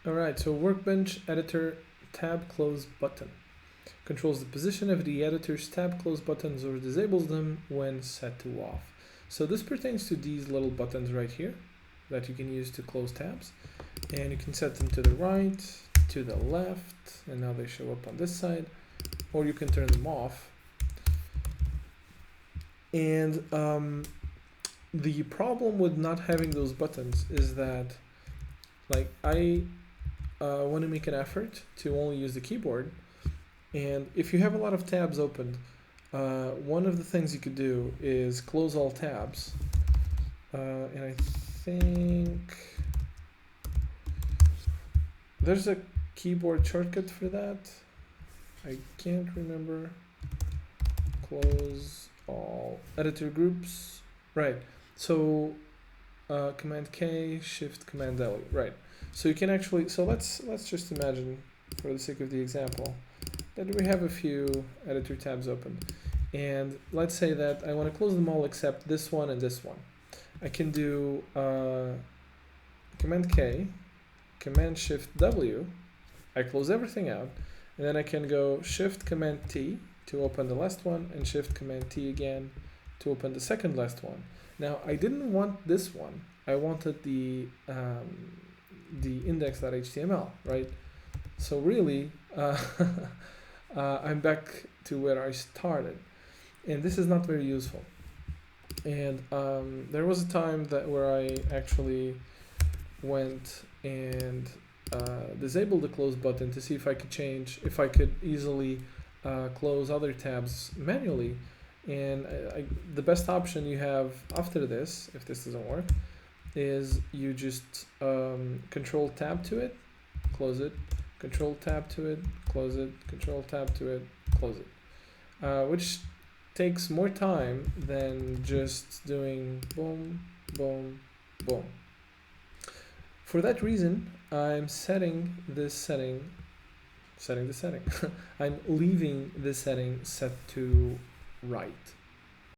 Alright, so workbench editor tab close button controls the position of the editor's tab close buttons or disables them when set to off. So this pertains to these little buttons right here that you can use to close tabs, and you can set them to the right, to the left, and now they show up on this side, or you can turn them off. And the problem with not having those buttons is that, like, I want to make an effort to only use the keyboard, and if you have a lot of tabs opened, one of the things you could do is close all tabs, and I think there's a keyboard shortcut for that. I can't remember. Close all editor groups, right? So Command K, Shift Command L, right? So you can actually, so let's just imagine, for the sake of the example, that we have a few editor tabs open, and let's say that I want to close them all except this one and this one. I can do Command K, Command Shift W, I close everything out, and then I can go Shift Command T to open the last one, and Shift Command T again to open the second last one. Now I didn't want this one, I wanted the index.html, right? So really, I'm back to where I started, and this is not very useful. And there was a time where I actually went and disabled the close button to see if I could easily close other tabs manually. And the best option you have after this, if this doesn't work, is you just control tab to it, close it, control tab to it, close it, control tab to it, close it, which takes more time than just doing boom, boom, boom. For that reason, I'm setting this setting, I'm leaving this setting set to right.